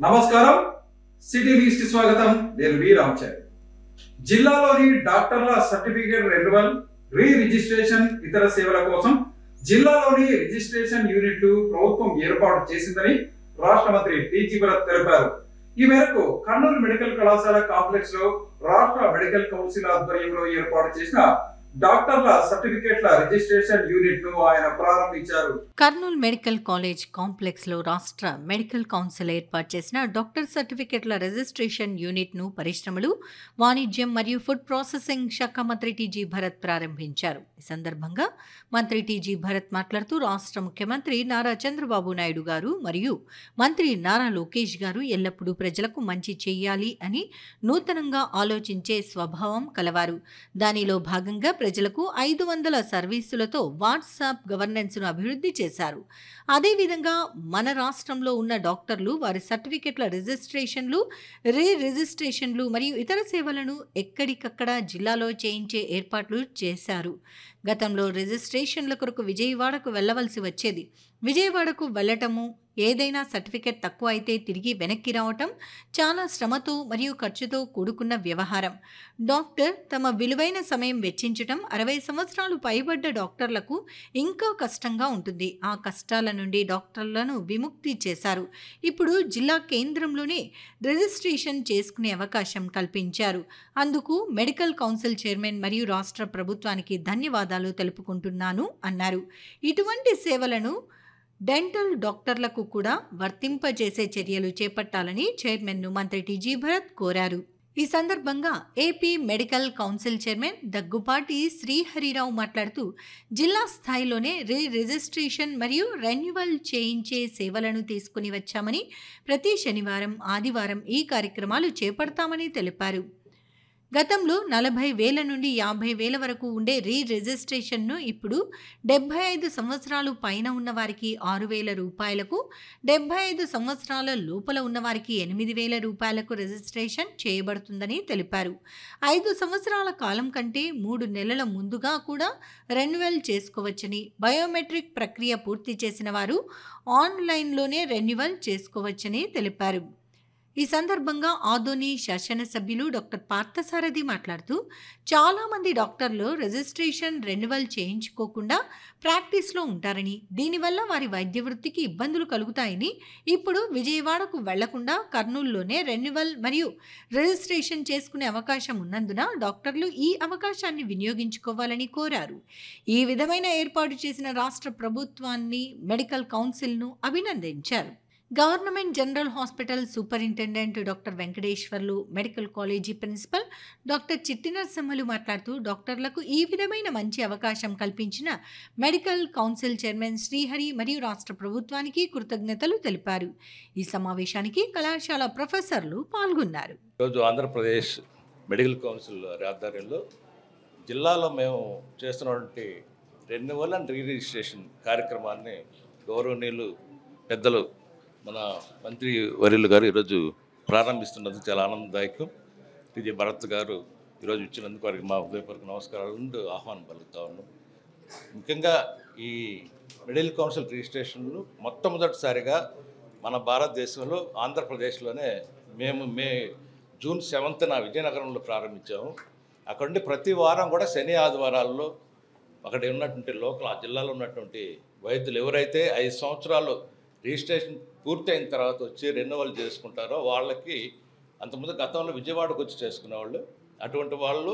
నమస్కారం city news కి స్వాగతం. నేను వి రామచంద్ర. జిల్లాలోని డాక్టర్ల సర్టిఫికేట్ రెన్యువల్, రీ రిజిస్ట్రేషన్ ఇతర సేవల కోసం జిల్లాలోని రిజిస్ట్రేషన్ యూనిట్లు ప్రభుత్వం ఏర్పాటు చేసిందని రాష్ట్ర మంత్రి టీజీ భరత్ తెలిపారు. ఈ మేరకు కర్నూలు మెడికల్ కళాశాల కాంప్లెక్స్ లో రాష్ట్ర మెడికల్ కౌన్సిల్ ఆధ్వర్యంలో ఏర్పాటు చేసిన డాక్టర్ల సర్టిఫికేట్ల రిజిస్ట్రేషన్ యూనిట్ ను ఆయన ప్రారంభించారు. కర్నూలు మెడికల్ కాలేజ్ కాంప్లెక్స్ లో రాష్ట్ర మెడికల్ కౌన్సిల్ ఏర్పాటు చేసిన డాక్టర్ సర్టిఫికేట్ల రిజిస్ట్రేషన్ యూనిట్ ను పరిశ్రమలు, వాణిజ్యం మరియు ఫుడ్ ప్రాసెసింగ్ శాఖ మంత్రి టీజీ భరత్ ప్రారంభించారు. ఈ సందర్భంగా మంత్రి టీజీ భరత్ మాట్లాడుతూ రాష్ట్ర ముఖ్యమంత్రి నారా చంద్రబాబు నాయుడు గారు మరియు మంత్రి నారా లోకేష్ గారు ఎల్లప్పుడూ ప్రజలకు మంచి చేయాలి అని నూతనంగా ఆలోచించే స్వభావం కలవారు. దానిలో భాగంగా ప్రజలకు 500 సర్వీసులతో వాట్సాప్ గవర్నెన్స్ను అభివృద్ధి చేశారు. అదేవిధంగా మన రాష్ట్రంలో ఉన్న డాక్టర్లు వారి సర్టిఫికెట్ల రిజిస్ట్రేషన్లు, రీ రిజిస్ట్రేషన్లు మరియు ఇతర సేవలను ఎక్కడికక్కడ జిల్లాలో చేయించే ఏర్పాట్లు చేశారు. గతంలో రిజిస్ట్రేషన్ల కొరకు విజయవాడకు వెళ్ళవలసి వచ్చేది. విజయవాడకు వెళ్ళటము, ఏదైనా సర్టిఫికెట్ తక్కువ అయితే తిరిగి వెనక్కి రావటం చాలా శ్రమతో మరియు ఖర్చుతో కూడుకున్న వ్యవహారం. డాక్టర్ తమ విలువైన సమయం వెచ్చించటం 60 సంవత్సరాలు పైబడ్డ డాక్టర్లకు ఇంకా కష్టంగా ఉంటుంది. ఆ కష్టాల నుండి డాక్టర్లను విముక్తి చేశారు. ఇప్పుడు జిల్లా కేంద్రంలోనే రిజిస్ట్రేషన్ చేసుకునే అవకాశం కల్పించారు. అందుకు మెడికల్ కౌన్సిల్ చైర్మన్ మరియు రాష్ట్ర ప్రభుత్వానికి ధన్యవాదాలు తెలుపుకుంటున్నాను అన్నారు. ఇటువంటి సేవలను డెంటల్ డాక్టర్లకు కూడా వర్తింపజేసే చర్యలు చేపట్టాలని చైర్మన్ను మంత్రి టీజీ భరత్ కోరారు. ఈ సందర్భంగా AP medical council chairman Daggubati Srihari Rao మాట్లాడుతూ జిల్లా స్థాయిలోనే రీ రిజిస్ట్రేషన్ మరియు రెన్యువల్ చేయించే సేవలను తీసుకుని వచ్చామని, ప్రతి శనివారం, ఆదివారం ఈ కార్యక్రమాలు చేపడతామని తెలిపారు. గతంలో 40,000 నుండి 50,000 వరకు ఉండే రీ రిజిస్ట్రేషన్ను ఇప్పుడు 75 సంవత్సరాలు పైన ఉన్నవారికి 6,000 రూపాయలకు, 75 సంవత్సరాల లోపల ఉన్నవారికి 8,000 రూపాయలకు రిజిస్ట్రేషన్ చేయబడుతుందని తెలిపారు. 5 సంవత్సరాల కాలం కంటే 3 నెలల ముందుగా కూడా రెన్యువల్ చేసుకోవచ్చని, బయోమెట్రిక్ ప్రక్రియ పూర్తి చేసిన వారు ఆన్లైన్లోనే రెన్యువల్ చేసుకోవచ్చని తెలిపారు. ఈ సందర్భంగా ఆదోని శాసనసభ్యులు డాక్టర్ పార్థసారథి మాట్లాడుతూ చాలామంది డాక్టర్లు రిజిస్ట్రేషన్, రెన్యువల్ చేయించుకోకుండా ప్రాక్టీస్లో ఉంటారని, దీనివల్ల వారి వైద్య వృత్తికి ఇబ్బందులు కలుగుతాయని, ఇప్పుడు విజయవాడకు వెళ్లకుండా కర్నూలులోనే రెన్యువల్ మరియు రిజిస్ట్రేషన్ చేసుకునే అవకాశం ఉన్నందున డాక్టర్లు ఈ అవకాశాన్ని వినియోగించుకోవాలని కోరారు. ఈ విధమైన ఏర్పాటు చేసిన రాష్ట్ర ప్రభుత్వాన్ని, మెడికల్ కౌన్సిల్ను అభినందించారు. Government general hospital superintendent doctor Venkateswarlu, medical college principal doctor Chitti Narasimhulu మాట్లాడుతూ డాక్టర్లకు ఈ విధమైన మంచి అవకాశం కల్పించిన మెడికల్ కౌన్సిల్ చైర్మన్ శ్రీహరి మరియు రాష్ట్ర ప్రభుత్వానికి కృతజ్ఞతలు తెలిపారు. ఈ సమావేశానికి కళాశాల ప్రొఫెసర్లు పాల్గొన్నారు. ఈరోజు ఆంధ్రప్రదేశ్ మెడికల్ కౌన్సిల్ ఆధ్వర్యంలో జిల్లాలో మేము చేస్తున్నటువంటి రెన్యువల్ అండ్ రీ రిజిస్ట్రేషన్ కార్యక్రమాన్ని గౌరవనీయులు పెద్దలు మన మంత్రి వర్యులు గారు ఈరోజు ప్రారంభిస్తున్నందుకు చాలా ఆనందదాయకం. టీజీ భరత్ గారు ఈరోజు ఇచ్చినందుకు వారికి మా హృదయపూర్వక నమస్కారాలు ఉంటూ ఆహ్వానం పలుకుతా ఉన్నాం. ముఖ్యంగా ఈ మెడికల్ కౌన్సిల్ రిజిస్ట్రేషన్లు మొట్టమొదటిసారిగా మన భారతదేశంలో ఆంధ్రప్రదేశ్లోనే మేము జూన్ 7న విజయనగరంలో ప్రారంభించాము. అక్కడ నుండి ప్రతి వారం కూడా శని ఆదివారాల్లో అక్కడ ఉన్నటువంటి లోకల్ ఆ జిల్లాలో ఉన్నటువంటి వైద్యులు ఎవరైతే 5 సంవత్సరాలు రిజిస్ట్రేషన్ పూర్తి అయిన తర్వాత వచ్చి రెన్యువల్ చేసుకుంటారో వాళ్ళకి, అంతకుముందు గతంలో విజయవాడకు వచ్చి చేసుకునేవాళ్ళు, అటువంటి వాళ్ళు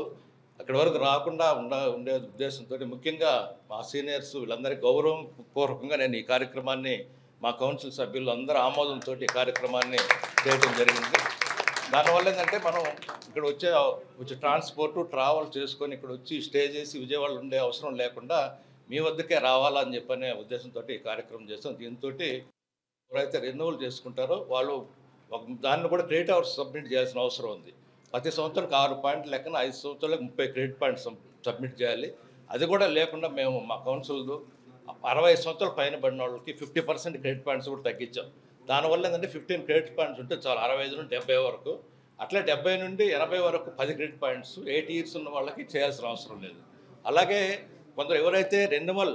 అక్కడి వరకు రాకుండా ఉండే ఉద్దేశంతో ముఖ్యంగా మా సీనియర్స్ వీళ్ళందరికీ గౌరవపూర్వకంగా నేను ఈ కార్యక్రమాన్ని మా కౌన్సిల్ సభ్యులు అందరూ ఆమోదంతో ఈ కార్యక్రమాన్ని చేయడం జరిగింది. దానివల్ల ఏంటంటే మనం ఇక్కడ వచ్చే ట్రావెల్ చేసుకొని ఇక్కడ వచ్చి స్టే చేసి విజయవాడలో ఉండే అవసరం లేకుండా మీ వద్దకే రావాలని చెప్పనే ఉద్దేశంతో ఈ కార్యక్రమం చేస్తాం. దీంతో ఎవరైతే రెన్యువల్ చేసుకుంటారో వాళ్ళు దాన్ని కూడా క్రెడిట్ అవర్స్ సబ్మిట్ చేయాల్సిన అవసరం ఉంది. ప్రతి సంవత్సరానికి 6 పాయింట్లు లెక్కన 5 సంవత్సరాలకు 30 క్రెడిట్ పాయింట్స్ సబ్మిట్ చేయాలి. అది కూడా లేకుండా మేము మా కౌన్సిల్లో 60 సంవత్సరాల పైన పడిన వాళ్ళకి 50% క్రెడిట్ పాయింట్స్ కూడా తగ్గించాం. దానివల్ల ఏంటంటే 15 క్రెడిట్ పాయింట్స్ ఉంటే చాలా 65 నుండి 70 వరకు, అట్లా 70 నుండి 80 వరకు 10 క్రెడిట్ పాయింట్స్ 8 ఇయర్స్ ఉన్న వాళ్ళకి చేయాల్సిన అవసరం లేదు. అలాగే కొందరు ఎవరైతే రెన్యువల్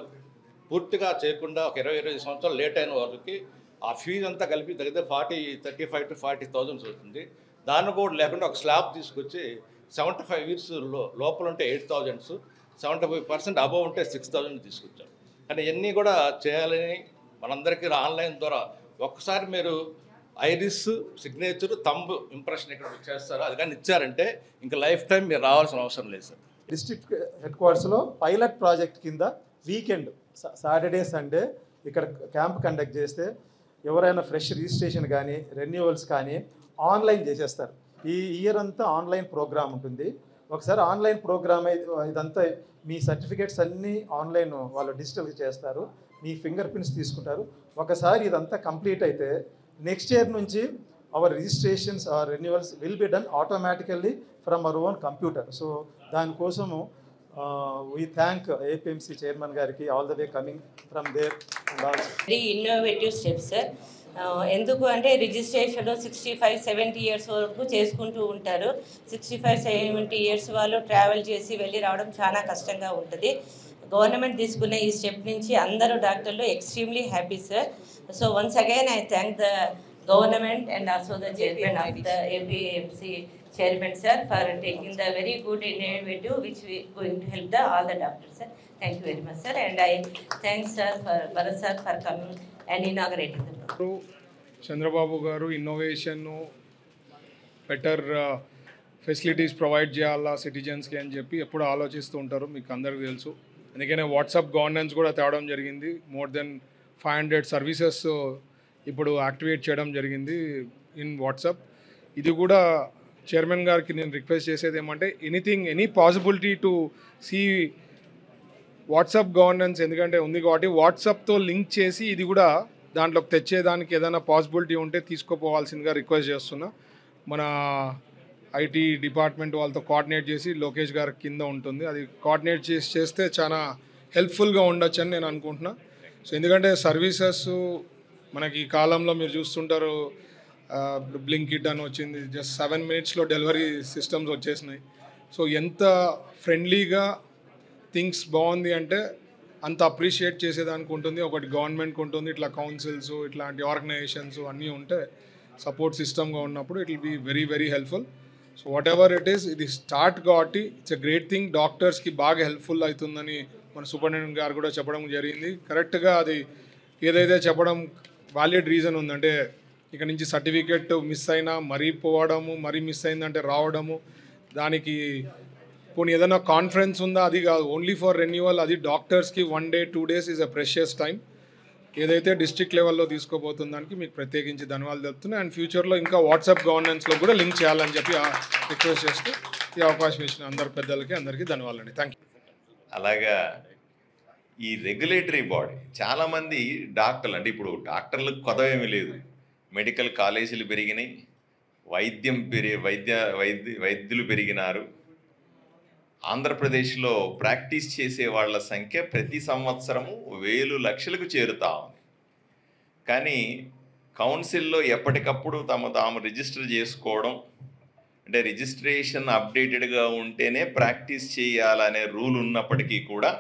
పూర్తిగా చేయకుండా ఒక 20-25 సంవత్సరాలు లేట్ అయిన వాళ్ళకి ఆ ఫీజు అంతా కలిపి దగ్గర 35,000 to 40,000 అవుతుంది. దాన్ని కూడా లేకుండా ఒక స్లాబ్ తీసుకొచ్చి 75 years లోపల ఉంటే 8,000, 75% అబవ్ ఉంటే 6,000 తీసుకొచ్చాం. కానీ ఇవన్నీ కూడా చేయాలని మనందరికీ ఆన్లైన్ ద్వారా ఒక్కసారి మీరు ఐరిస్, సిగ్నేచర్, థంబ్ ఇంప్రెషన్ ఇక్కడ చేస్తారు. అది కానీ ఇచ్చారంటే ఇంకా లైఫ్ టైం మీరు రావాల్సిన అవసరం లేదు సార్. డిస్ట్రిక్ట్ హెడ్ క్వార్టర్స్లో పైలట్ ప్రాజెక్ట్ కింద వీకెండ్ సాటర్డే సండే ఇక్కడ క్యాంప్ కండక్ట్ చేస్తే ఎవరైనా ఫ్రెష్ రిజిస్ట్రేషన్ కానీ రెన్యూవల్స్ కానీ ఆన్లైన్ చేసేస్తారు. ఈ ఇయర్ అంతా ఆన్లైన్ ప్రోగ్రామ్ ఉంటుంది. ఒకసారి ఆన్లైన్ ప్రోగ్రామ్ ఇదంతా మీ సర్టిఫికేట్స్ అన్నీ ఆన్లైన్ వాళ్ళు డిజిటల్గా చేస్తారు. మీ ఫింగర్ ప్రింట్స్ తీసుకుంటారు. ఒకసారి ఇదంతా కంప్లీట్ అయితే నెక్స్ట్ ఇయర్ నుంచి our registrations or renewals will be done automatically from our own computer. So దానికోసము we thank APMC chairman gariki all the way coming from there and also very innovative steps sir. ఎందుకు అంటే registration 65-70 years వరకు చేసుకుంటూ ఉంటారు. 65-70 years వాళ్ళు travel చేసి వెళ్ళి రావడం చాలా కష్టంగా ఉంటుంది. గవర్నమెంట్ తీసుకున్న ఈ స్టెప్ నుంచి అందరూ డాక్టర్లు extremely happy sir. So once again I thank the government and also the chairman of the APMC chairman sir for taking the very good innovative which we going to help all the doctors sir. Thank you very much sir, and I thanks sir for Bharat sir for coming and inaugurating the program. Chandrababu గారు innovation better facilities provide చేయాలా సిటిజన్స్కి అని చెప్పి ఎప్పుడు ఆలోచిస్తూ ఉంటారు, మీకు అందరికీ తెలుసు. అందుకనే వాట్సాప్ గవర్నెన్స్ కూడా తేవడం జరిగింది. మోర్ దెన్ 500 సర్వీసెస్ ఇప్పుడు యాక్టివేట్ చేయడం జరిగింది ఇన్ వాట్సాప్. ఇది కూడా చైర్మన్ గారికి నేను రిక్వెస్ట్ చేసేది ఏమంటే any possibility to see WhatsApp governance, ఎందుకంటే ఉంది కాబట్టి వాట్సాప్తో లింక్ చేసి ఇది కూడా దాంట్లోకి తెచ్చేదానికి ఏదైనా పాసిబిలిటీ ఉంటే తీసుకుపోవాల్సిందిగా రిక్వెస్ట్ చేస్తున్నా. మన ఐటీ డిపార్ట్మెంట్ వాళ్ళతో కోఆర్డినేట్ చేసి లోకేష్ గారి కింద ఉంటుంది, అది కోఆర్డినేట్ చేస్తే చాలా హెల్ప్ఫుల్గా ఉండొచ్చు అని నేను అనుకుంటున్నా. సో ఎందుకంటే సర్వీసెస్ మనకి ఈ కాలంలో మీరు చూస్తుంటారు, బ్లింకిట్ అని వచ్చింది, జస్ట్ 7 minutesలో డెలివరీ సిస్టమ్స్ వచ్చేసినాయి. సో ఎంత ఫ్రెండ్లీగా థింగ్స్ బాగుంది అంటే అంత అప్రిషియేట్ చేసేదానికి ఉంటుంది. ఒకటి గవర్నమెంట్కి ఉంటుంది, ఇట్లా కౌన్సిల్స్ ఇట్లాంటి ఆర్గనైజేషన్స్ అన్నీ ఉంటే సపోర్ట్ సిస్టమ్గా ఉన్నప్పుడు it will be very very helpful. So whatever it is, ఇది స్టార్ట్ కాబట్టి ఇట్స్ ఎ గ్రేట్ థింగ్. డాక్టర్స్కి బాగా హెల్ప్ఫుల్ అవుతుందని మన సూపరింటెండెంట్ గారు కూడా చెప్పడం జరిగింది. కరెక్ట్గా అది ఏదైతే చెప్పడం వాలిడ్ రీజన్ ఉందంటే ఇక్కడ నుంచి సర్టిఫికెట్ మిస్ అయినా మరీ పోవడము, మరీ మిస్ అయిందంటే రావడము, దానికి పోనీ ఏదైనా కాన్ఫరెన్స్ ఉందా, అది కాదు, ఓన్లీ ఫర్ రెన్యువల్. అది డాక్టర్స్కి 1 day 2 days is a precious time. ఏదైతే డిస్ట్రిక్ట్ లెవెల్లో తీసుకోబోతున్న దానికి మీకు ప్రత్యేకించి ధన్యవాదాలు చెప్తున్నాను. అండ్ ఫ్యూచర్లో ఇంకా వాట్సాప్ గవర్నెన్స్లో కూడా లింక్ చేయాలని చెప్పి రిక్వెస్ట్ చేస్తూ ఈ అవకాశం ఇచ్చిన అందరు పెద్దలకి అందరికీ ధన్యవాదాలు అండి. Thank you. అలాగా ఈ రెగ్యులేటరీ బాడీ చాలామంది డాక్టర్లు అంటే ఇప్పుడు డాక్టర్లకు కొదవేమీ లేదు, మెడికల్ కాలేజీలు పెరిగినాయి, వైద్యులు పెరిగినారు. ఆంధ్రప్రదేశ్లో ప్రాక్టీస్ చేసే వాళ్ళ సంఖ్య ప్రతి సంవత్సరము 1000 లక్షలకు చేరుతా ఉంది. కానీ కౌన్సిల్లో ఎప్పటికప్పుడు తాము రిజిస్టర్ చేసుకోవడం, అంటే రిజిస్ట్రేషన్ అప్డేటెడ్గా ఉంటేనే ప్రాక్టీస్ చేయాలనే రూల్ ఉన్నప్పటికీ కూడా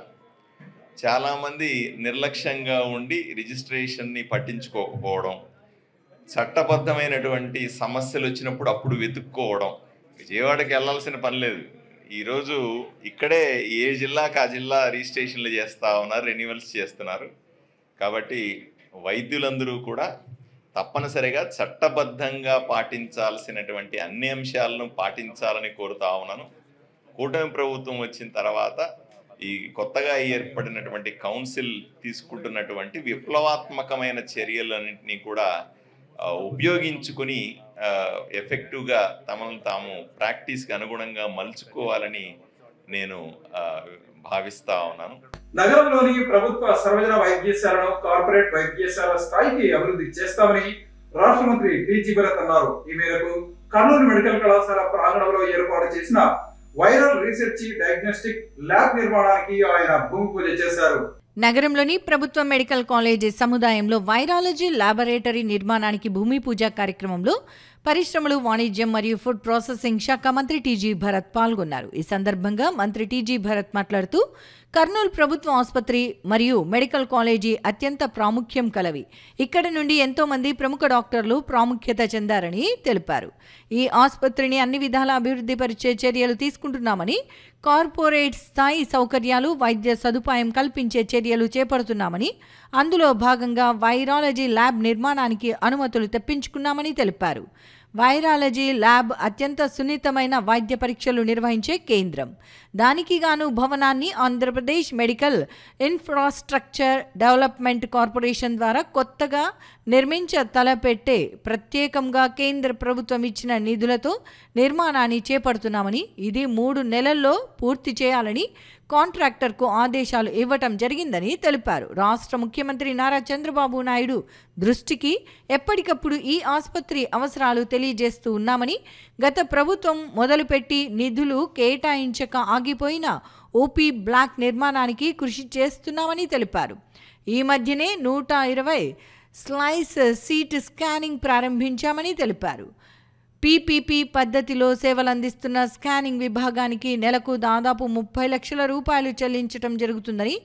చాలామంది నిర్లక్ష్యంగా ఉండి రిజిస్ట్రేషన్ని పట్టించుకోకపోవడం, చట్టబద్ధమైనటువంటి సమస్యలు వచ్చినప్పుడు అప్పుడు వెతుక్కోవడం. విజయవాడకి వెళ్ళాల్సిన పని లేదు, ఈరోజు ఇక్కడే ఏ జిల్లాకి ఆ జిల్లా రిజిస్ట్రేషన్లు చేస్తూ ఉన్నారు, రెన్యువల్స్ చేస్తున్నారు. కాబట్టి వైద్యులందరూ కూడా తప్పనిసరిగా చట్టబద్ధంగా పాటించాల్సినటువంటి అన్ని అంశాలను పాటించాలని కోరుతా ఉన్నాను. కూటమి ప్రభుత్వం వచ్చిన తర్వాత ఈ కొత్తగా ఏర్పడినటువంటి కౌన్సిల్ తీసుకుంటున్నటువంటి విప్లవాత్మకమైన చర్యలన్నింటినీ కూడా ఉపయోగించుకొని ఎఫెక్టివ్గా తమను తాము ప్రాక్టీస్కి అనుగుణంగా మలుచుకోవాలని నేను భావిస్తా ఉన్నాను. నగరంలోని ప్రభుత్వ సర్వజన వైద్యశాలను కార్పొరేట్ వైద్యశాల స్థాయికి అభివృద్ధి చేస్తామని రాష్ట్ర మంత్రి టీజీ భరత్ అన్నారు. ఈ మేరకు కర్నూలు మెడికల్ కళాశాల ప్రాంగణంలో ఏర్పాటు చేసిన వైరల్ రీసెర్చ్ డయాగ్నోస్టిక్ ల్యాబ్ నిర్మాణానికి ఆయన భూమి పూజ చేశారు. నగరంలోని ప్రభుత్వ మెడికల్ కాలేజీ సముదాయంలో వైరాలజీ ల్యాబొరేటరీ నిర్మాణానికి భూమి పూజ కార్యక్రమంలో పరిశ్రమలు, వాణిజ్యం మరియు ఫుడ్ ప్రాసెసింగ్ శాఖ మంత్రి టీజీ భరత్ పాల్గొన్నారు. ఈ సందర్భంగా మంత్రి టీజీ భరత్ మాట్లాడుతూ కర్నూలు ప్రభుత్వ ఆసుపత్రి మరియు మెడికల్ కాలేజీ అత్యంత ప్రాముఖ్యం కలవి. ఇక్కడి నుండి ఎంతో మంది ప్రముఖ డాక్టర్లు ప్రాముఖ్యత చెందారని తెలిపారు. ఈ ఆసుపత్రిని అన్ని విధాల అభివృద్ధి పరిచే చర్యలు తీసుకుంటున్నామని, కార్పొరేట్ స్థాయి సౌకర్యాలు, వైద్య సదుపాయం కల్పించే చర్యలు చేపడుతున్నామని, అందులో భాగంగా వైరాలజీ ల్యాబ్ నిర్మాణానికి అనుమతులు తెప్పించుకున్నామని తెలిపారు. వైరాలజీ ల్యాబ్ అత్యంత సున్నితమైన వైద్య పరీక్షలు నిర్వహించే కేంద్రం. దానికి గాను భవనాన్ని Andhra Pradesh medical infrastructure development corporation ద్వారా కొత్తగా తలపెట్టే ప్రత్యేకంగా కేంద్ర ప్రభుత్వం ఇచ్చిన నిధులతో నిర్మాణాన్ని చేపడుతున్నామని, ఇది 3 నెలల్లో పూర్తి చేయాలని కాంట్రాక్టర్కు ఆదేశాలు ఇవ్వటం జరిగిందని తెలిపారు. రాష్ట్ర ముఖ్యమంత్రి నారా చంద్రబాబు నాయుడు దృష్టికి ఎప్పటికప్పుడు ఈ ఆసుపత్రి అవసరాలు తెలియజేస్తూ ఉన్నామని, గత ప్రభుత్వం మొదలుపెట్టి నిధులు కేటాయించక ఆగిపోయిన ఓపీ బ్లాక్ నిర్మాణానికి కృషి చేస్తున్నామని తెలిపారు. ఈ మధ్యనే 120 స్లైస్ సీట్ స్కానింగ్ ప్రారంభించామని తెలిపారు. పీపీపీ పద్ధతిలో సేవలందిస్తున్న స్కానింగ్ విభాగానికి నెలకు దాదాపు 30 లక్షల రూపాయలు చెల్లించడం జరుగుతుందని,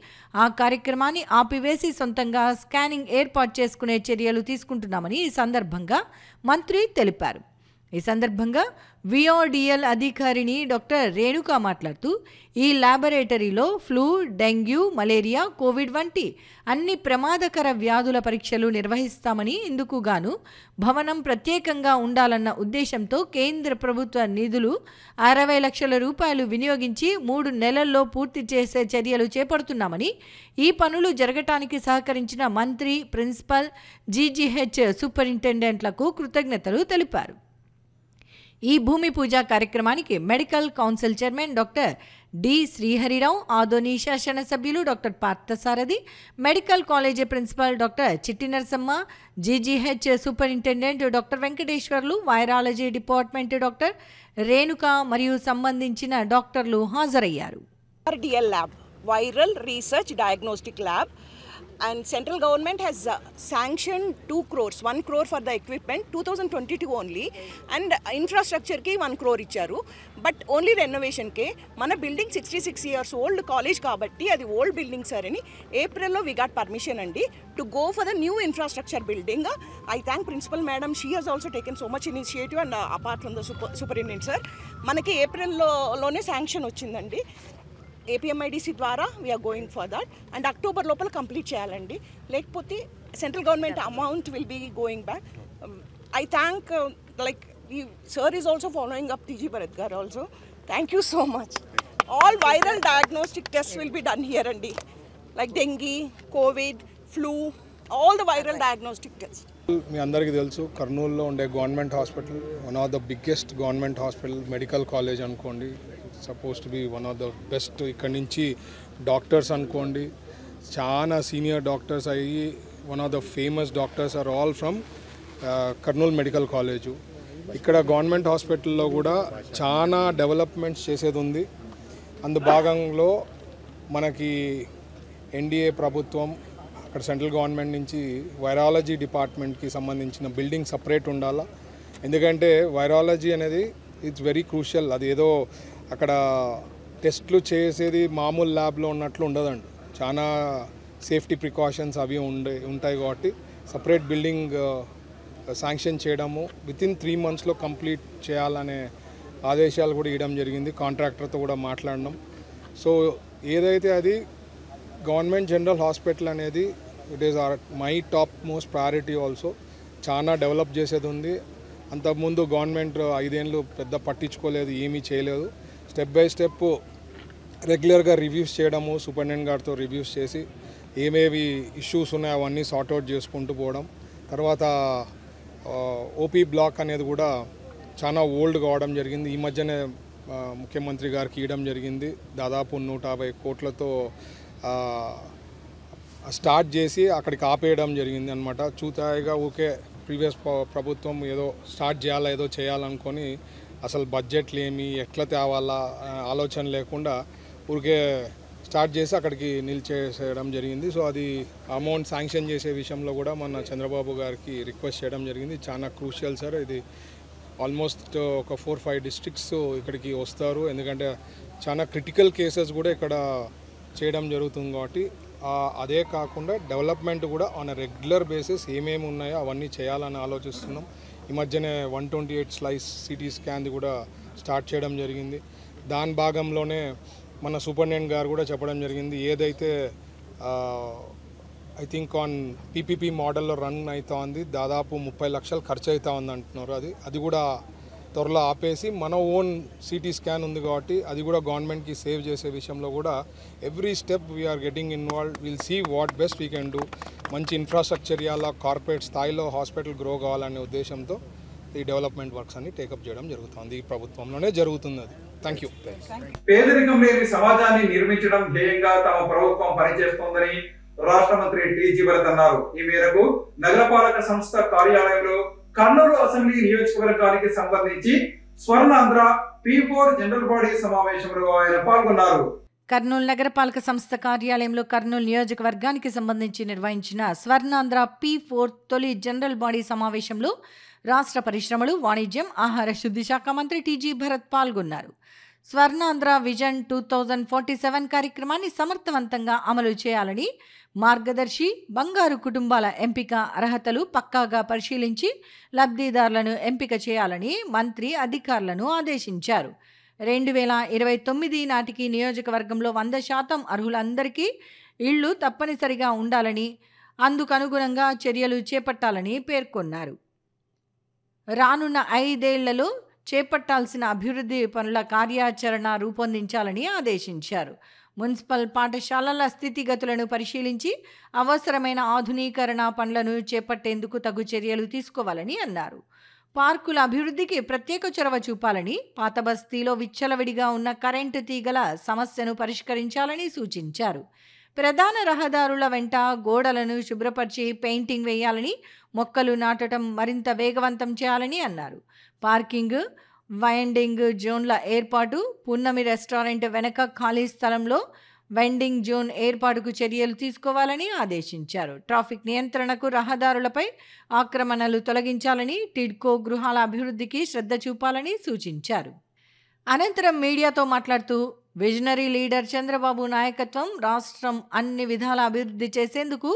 ఆ కార్యక్రమాన్ని ఆపివేసి సొంతంగా స్కానింగ్ ఏర్పాటు చేసుకునే చర్యలు తీసుకుంటున్నామని ఈ సందర్భంగా మంత్రి తెలిపారు. ఈ సందర్భంగా విఆర్డిఎల్ అధికారిని డాక్టర్ రేణుక మాట్లాడుతూ ఈ ల్యాబొరేటరీలో ఫ్లూ, డెంగ్యూ, మలేరియా, కోవిడ్ వంటి అన్ని ప్రమాదకర వ్యాధుల పరీక్షలు నిర్వహిస్తామని, ఇందుకు గాను భవనం ప్రత్యేకంగా ఉండాలన్న ఉద్దేశంతో కేంద్ర ప్రభుత్వ నిధులు 60 లక్షల రూపాయలు వినియోగించి 3 నెలల్లో పూర్తి చేసే చర్యలు చేపడుతున్నామని, ఈ పనులు జరగటానికి సహకరించిన మంత్రి, ప్రిన్సిపల్, జీజీహెచ్ సూపరింటెండెంట్లకు కృతజ్ఞతలు తెలిపారు. ఈ భూమి పూజ కార్యక్రమానికి medical council chairman doctor D Srihari Rao, Adoni శాసనసభ్యులు doctor Parthasarathi, medical college principal doctor Chitti Narasamma, GGH superintendent doctor Venkateswarlu, virology department doctor Renuka మరియు సంబంధించిన డాక్టర్లు హాజరయ్యారు. RDL lab, viral research diagnostic lab, and central government has sanctioned 2 crores, 1 crore for the equipment 2022 only, and infrastructure ki 1 crore icharu, but only renovation ke mana building 66 years old college kabatti adi old building sir ani April lo we got permission andi to go for the new infrastructure building. I thank principal madam, she has also taken so much initiative, and apart from the superintendent sir manaki April lone sanction వచ్చిందండి. APMIDC ద్వారా we're going for that, and October లోపల complete చేయాలండి, లేకపోతే central government amount will be going back. I thank like sir is also following up TG Bharat garu also. Thank you so much. All viral diagnostic test will be done here అండి, like dengue, COVID, flu, all the viral diagnostic test. మీ అందరికీ తెలుసు, కర్నూలులో ఉండే government hospital one of the biggest government hospital, medical college అనుకోండి, suppose to be one of the best. ఇక్కడ నుంచి doctors అనుకోండి, చాలా సీనియర్ డాక్టర్స్ అయ్యి one of the famous doctors are all from Kurnool medical college. ఇక్కడ గవర్నమెంట్ హాస్పిటల్లో కూడా చాలా డెవలప్మెంట్స్ చేసేది ఉంది. అందు భాగంలో మనకి ఎన్డీఏ ప్రభుత్వం అక్కడ సెంట్రల్ గవర్నమెంట్ నుంచి వైరాలజీ డిపార్ట్మెంట్కి సంబంధించిన బిల్డింగ్ సపరేట్ ఉండాలా. ఎందుకంటే వైరాలజీ అనేది ఇట్స్ వెరీ క్రూషియల్. అది ఏదో అక్కడ టెస్ట్లు చేసేది మామూలు ల్యాబ్లో ఉన్నట్లు ఉండదండి. చాలా సేఫ్టీ ప్రికాషన్స్ అవి ఉంటాయి కాబట్టి సపరేట్ బిల్డింగ్ శాంక్షన్ చేయడము, వితిన్ 3 monthsలో కంప్లీట్ చేయాలనే ఆదేశాలు కూడా ఇవ్వడం జరిగింది. కాంట్రాక్టర్తో కూడా మాట్లాడడం. సో ఏదైతే అది గవర్నమెంట్ జనరల్ హాస్పిటల్ అనేది it is my top most priority also. చాలా డెవలప్ చేసేది ఉంది. అంతకుముందు గవర్నమెంట్ 5 ఏళ్ళు పెద్ద పట్టించుకోలేదు, ఏమీ చేయలేదు. స్టెప్ బై స్టెప్ రెగ్యులర్గా రివ్యూస్ చేయడము, సూపరింటెండెంట్ గారితో రివ్యూస్ చేసి ఏమేవి ఇష్యూస్ ఉన్నాయో అవన్నీ సార్ట్అవుట్ చేసుకుంటూ పోవడం. తర్వాత ఓపీ బ్లాక్ అనేది కూడా చాలా ఓల్డ్ కావడం జరిగింది. ఈ మధ్యనే ముఖ్యమంత్రి గారికి ఇవ్వడం జరిగింది. దాదాపు 150 కోట్లతో స్టార్ట్ చేసి అక్కడికి ఆపేయడం జరిగింది అనమాట. చూతాయిగా ఊకే ప్రీవియస్ ప్రభుత్వం ఏదో స్టార్ట్ చేయాలా, ఏదో చేయాలనుకొని అసలు బడ్జెట్లు ఏమి, ఎట్లా తేవాలా ఆలోచన లేకుండా ఊరికే స్టార్ట్ చేసి అక్కడికి నిలిచేసేయడం జరిగింది. సో అది అమౌంట్ శాంక్షన్ చేసే విషయంలో కూడా మన చంద్రబాబు గారికి రిక్వెస్ట్ చేయడం జరిగింది. చాలా క్రూషియల్ సార్, ఇది ఆల్మోస్ట్ ఒక 4-5 డిస్ట్రిక్ట్స్ ఇక్కడికి వస్తారు. ఎందుకంటే చాలా క్రిటికల్ కేసెస్ కూడా ఇక్కడ చేయడం జరుగుతుంది కాబట్టి అదే కాకుండా డెవలప్మెంట్ కూడా ఆన్ రెగ్యులర్ బేసిస్ ఏమేమి ఉన్నాయో అవన్నీ చేయాలని ఆలోచిస్తున్నాం. ఈ మధ్యనే 128 స్లైస్ సిటీ స్కాన్ది కూడా స్టార్ట్ చేయడం జరిగింది. దాని భాగంలోనే మన సూపరింటెండెంట్ గారు కూడా చెప్పడం జరిగింది, ఏదైతే ఐ థింక్ ఆన్ పీపీపీ మోడల్లో రన్ అవుతా ఉంది, దాదాపు 30 లక్షలు ఖర్చు అవుతా ఉంది అంటున్నారు. అది కూడా త్వరలో ఆపేసి మన ఓన్ సిటీ స్కాన్ ఉంది కాబట్టి అది కూడా గవర్నమెంట్కి సేవ్ చేసే విషయంలో కూడా every step we are getting involve. Will see what best we can do. మంచి ఇన్ఫ్రాస్ట్రక్చర్ ఇవ్వాలా, కార్పొరేట్ స్థాయిలో హాస్పిటల్ గ్రో కావాలనే ఉద్దేశంతో ఈ డెవలప్మెంట్ వర్క్స్ అన్ని టేకప్ చేయడం జరుగుతుంది. ఈ ప్రభుత్వంలోనే జరుగుతుంది అది. Thank you. పేదరికం లేని సమాజాన్ని నిర్మించడం ధ్యేయంగా తమ ప్రభుత్వం పనిచేస్తోందని రాష్ట్ర మంత్రి టీజీ భరత్ అన్నారు. ఈ మేరకు నగరపాలక సంస్థ కార్యాలయంలో కర్నూలు అసెంబ్లీ నియోజకవర్గానికి సంబంధించి స్వర్ణాంధ్ర P4 జనరల్ బాడీ సమావేశంలో ఆయన పాల్గొన్నారు. కర్నూలు నగరపాలక సంస్థ కార్యాలయంలో కర్నూలు నియోజకవర్గానికి సంబంధించి నిర్వహించిన స్వర్ణాంధ్ర P4 తొలి జనరల్ బాడీ సమావేశంలో రాష్ట్ర పరిశ్రమలు, వాణిజ్యం, ఆహార శుద్ధి శాఖ మంత్రి టీజీ భరత్ పాల్గొన్నారు. స్వర్ణాంధ్ర విజన్ 2047 కార్యక్రమాన్ని సమర్థవంతంగా అమలు చేయాలని మార్గదర్శి, బంగారు కుటుంబాల ఎంపిక అర్హతలు పక్కాగా పరిశీలించి లబ్ధిదారులను ఎంపిక చేయాలని మంత్రి అధికారులను ఆదేశించారు. 2029 నాటికి నియోజకవర్గంలో 100% అర్హులందరికీ ఇళ్లు తప్పనిసరిగా ఉండాలని, అందుకనుగుణంగా చర్యలు చేపట్టాలని పేర్కొన్నారు. రానున్న 5 ఏళ్లలో చేపట్టాల్సిన అభివృద్ధి పనుల కార్యాచరణ రూపొందించాలని ఆదేశించారు. మున్సిపల్ పాఠశాలల స్థితిగతులను పరిశీలించి అవసరమైన ఆధునీకరణ పనులను చేపట్టేందుకు తగు చర్యలు తీసుకోవాలని అన్నారు. పార్కుల అభివృద్ధికి ప్రత్యేక చొరవ చూపాలని, పాత బస్తీలో విచ్చలవిడిగా ఉన్న కరెంటు తీగల సమస్యను పరిష్కరించాలని సూచించారు. ప్రధాన రహదారుల వెంట గోడలను శుభ్రపరిచి పెయింటింగ్ వేయాలని, మొక్కలు నాటడం మరింత వేగవంతం చేయాలని అన్నారు. పార్కింగ్, వెండింగ్ జోన్ల ఏర్పాటు, పున్నమి రెస్టారెంట్ వెనక ఖాళీ స్థలంలో వెండింగ్ జోన్ ఏర్పాటుకు చర్యలు తీసుకోవాలని ఆదేశించారు. ట్రాఫిక్ నియంత్రణకు, రహదారులపై ఆక్రమణలు తొలగించాలని, టిడ్కో గృహాల అభివృద్ధికి శ్రద్ధ చూపాలని సూచించారు. అనంతరం మీడియాతో మాట్లాడుతూ విజనరీ లీడర్ చంద్రబాబు నాయకత్వం రాష్ట్రం అన్ని విధాల అభివృద్ధి చేసేందుకు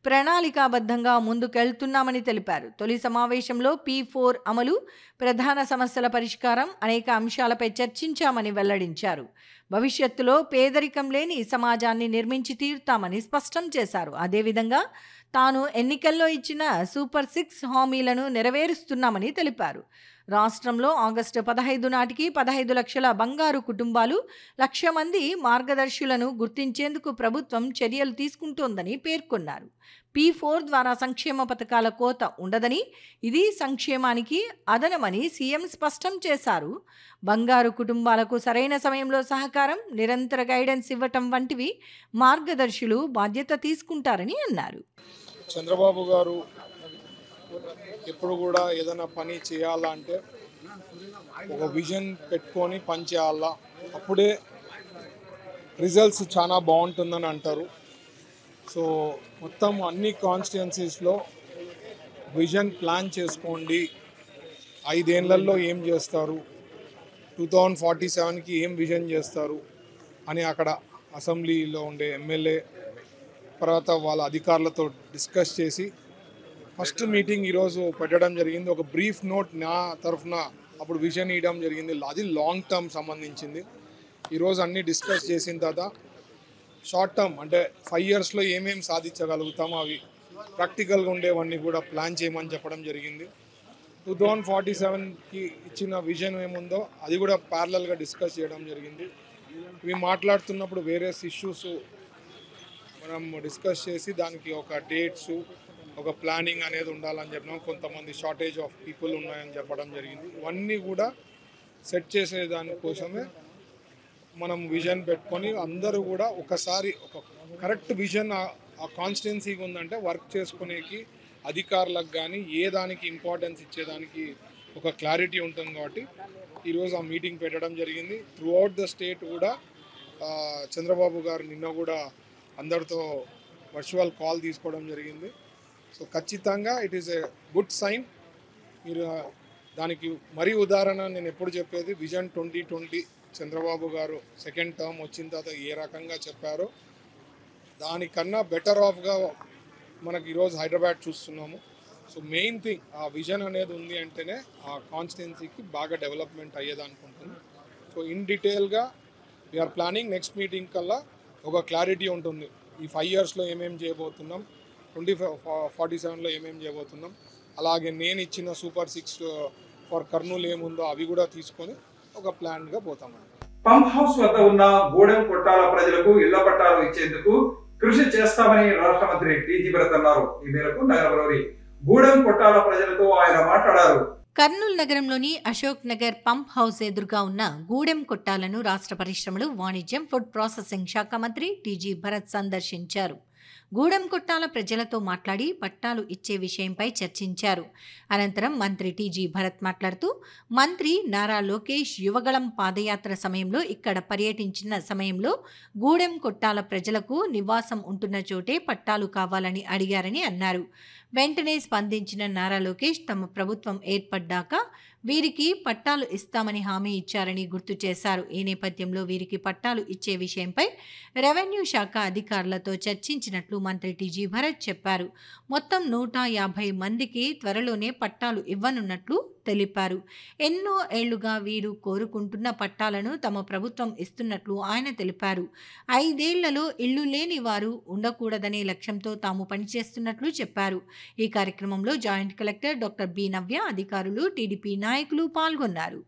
ప్రణాళికాబద్ధంగా ముందుకెళ్తున్నామని తెలిపారు. తొలి సమావేశంలో P4 అమలు, ప్రధాన సమస్యల పరిష్కారం అనేక అంశాలపై చర్చించామని వెల్లడించారు. భవిష్యత్తులో పేదరికం లేని సమాజాన్ని నిర్మించి తీరుతామని స్పష్టం చేశారు. అదేవిధంగా తాను ఎన్నికల్లో ఇచ్చిన సూపర్ 6 హామీలను నెరవేరుస్తున్నామని తెలిపారు. రాష్ట్రంలో ఆగస్టు 15 నాటికి 15 లక్షల బంగారు కుటుంబాలు, 1,00,000 మంది మార్గదర్శులను గుర్తించేందుకు ప్రభుత్వం చర్యలు తీసుకుంటోందని పేర్కొన్నారు. P4 ద్వారా సంక్షేమ పథకాల కోత ఉండదని, ఇది సంక్షేమానికి అదనమని సీఎం స్పష్టం చేశారు. బంగారు కుటుంబాలకు సరైన సమయంలో సహకారం, నిరంతర గైడెన్స్ ఇవ్వటం వంటివి మార్గదర్శులు బాధ్యత తీసుకుంటారని అన్నారు. చంద్రబాబు గారు ఎప్పుడు కూడా ఏదైనా పని చేయాలంటే ఒక విజన్ పెట్టుకొని పని చేయాలా, అప్పుడే రిజల్ట్స్ చాలా బాగుంటుందని అంటారు. సో మొత్తం అన్ని కాన్స్టిట్యుయెన్సీస్లో విజన్ ప్లాన్ చేసుకోండి, 5 ఏళ్లలో ఏం చేస్తారు, 2047కి ఏం విజన్ చేస్తారు అని అక్కడ అసెంబ్లీలో ఉండే ఎమ్మెల్యే తర్వాత వాళ్ళ అధికారులతో డిస్కస్ చేసి ఫస్ట్ మీటింగ్ ఈరోజు పెట్టడం జరిగింది. ఒక బ్రీఫ్ నోట్ నా తరఫున అప్పుడు విజన్ ఇవ్వడం జరిగింది, అది లాంగ్ టర్మ్ సంబంధించింది. ఈరోజు అన్నీ డిస్కస్ చేసిన తర్వాత షార్ట్ టర్మ్ అంటే 5 ఇయర్స్లో ఏమేమి సాధించగలుగుతామో అవి ప్రాక్టికల్గా ఉండేవన్నీ కూడా ప్లాన్ చేయమని చెప్పడం జరిగింది. 2047కి ఇచ్చిన విజన్ ఏముందో అది కూడా ప్యారలల్గా డిస్కస్ చేయడం జరిగింది. ఇవి మాట్లాడుతున్నప్పుడు వేరియస్ ఇష్యూస్ మనం డిస్కస్ చేసి దానికి ఒక డేట్స్, ఒక ప్లానింగ్ అనేది ఉండాలని చెప్పినాం. కొంతమంది షార్టేజ్ ఆఫ్ పీపుల్ ఉన్నాయని చెప్పడం జరిగింది. ఇవన్నీ కూడా సెట్ చేసే దానికోసమే మనం విజన్ పెట్టుకొని అందరూ కూడా ఒకసారి ఒక కరెక్ట్ విజన్ ఆ కాన్స్టిట్యున్సీకి ఉందంటే వర్క్ చేసుకునేకి అధికారులకు కానీ ఏ దానికి ఇంపార్టెన్స్ ఇచ్చేదానికి ఒక క్లారిటీ ఉంటుంది. కాబట్టి ఈరోజు ఆ మీటింగ్ పెట్టడం జరిగింది. త్రూ అవుట్ ద స్టేట్ కూడా చంద్రబాబు గారు నిన్న కూడా అందరితో వర్చువల్ కాల్ తీసుకోవడం జరిగింది. సో ఖచ్చితంగా it is a good sign. మీరు దానికి మరీ ఉదాహరణ నేను ఎప్పుడు చెప్పేది విజన్ 2020 చంద్రబాబు గారు సెకండ్ టర్మ్ వచ్చిన తర్వాత ఏ రకంగా చెప్పారో దానికన్నా బెటర్ ఆఫ్గా మనకి ఈరోజు హైదరాబాద్ చూస్తున్నాము. సో మెయిన్ థింగ్ ఆ విజన్ అనేది ఉంది అంటేనే ఆ కాన్స్టిట్యున్సీకి బాగా డెవలప్మెంట్ అయ్యేది అనుకుంటుంది. సో ఇన్ డీటెయిల్గా వీఆర్ ప్లానింగ్ నెక్స్ట్ మీటింగ్ కల్లా ఒక క్లారిటీ ఉంటుంది. ఈ 5 yearsలో ఏమేమి చేయబోతున్నాం, 2047లో ఏమేమి చేయబోతున్నాం, అలాగే నేను ఇచ్చిన సూపర్ 6 ఫర్ కర్నూలు ఏముందో అవి కూడా తీసుకొని ఒక ప్లాన్గా పోతామండి. పంప్ హౌస్ వద్ద ఉన్న గూడెం కొట్టాల ప్రజలకు ఇళ్ల పట్టాలు ఇచ్చేందుకు కృషి చేస్తామని రాష్ట్ర మంత్రి టీజీ భరత్ అన్నారు. ఈ మేరకు నగరంలోని గూడెం కొట్టాల ప్రజలతో ఆయన మాట్లాడారు. కర్నూలు నగరంలోని అశోక్ నగర్ పంప్ హౌస్ ఎదురుగా ఉన్న గూడెం కొట్టాలను రాష్ట్ర పరిశ్రమలు, వాణిజ్యం, ఫుడ్ ప్రాసెసింగ్ శాఖ మంత్రి టీజీ భరత్ సందర్శించారు. గూడెం కొట్టాల ప్రజలతో మాట్లాడి పట్టాలు ఇచ్చే విషయంపై చర్చించారు. అనంతరం మంత్రి టీజీ భరత్ మాట్లాడుతూ, మంత్రి నారా లోకేష్ యువగళం పాదయాత్ర సమయంలో ఇక్కడ పర్యటించిన సమయంలో గూడెం కొట్టాల ప్రజలకు నివాసం ఉంటున్న చోటే పట్టాలు కావాలని అడిగారని అన్నారు. వెంటనే స్పందించిన నారా లోకేష్ తమ ప్రభుత్వం ఏర్పడ్డాక వీరికి పట్టాలు ఇస్తామని హామీ ఇచ్చారని గుర్తు చేశారు. ఈ నేపథ్యంలో వీరికి పట్టాలు ఇచ్చే విషయంపై రెవెన్యూ శాఖ అధికారులతో చర్చించినట్లు మంత్రి టీజీ భరత్ చెప్పారు. మొత్తం 150 మందికి త్వరలోనే పట్టాలు ఇవ్వనున్నట్లు తెలిపారు. ఎన్నో ఏళ్లుగా వీరు కోరుకుంటున్న పట్టాలను తమ ప్రభుత్వం ఇస్తున్నట్లు ఆయన తెలిపారు. 5 ఏళ్లలో ఇళ్లు లేని వారు ఉండకూడదనే లక్ష్యంతో తాము పనిచేస్తున్నట్లు చెప్పారు. ఈ కార్యక్రమంలో జాయింట్ కలెక్టర్ డాక్టర్ బి నవ్య, అధికారులు, టీడీపీ నాయకులు పాల్గొన్నారు.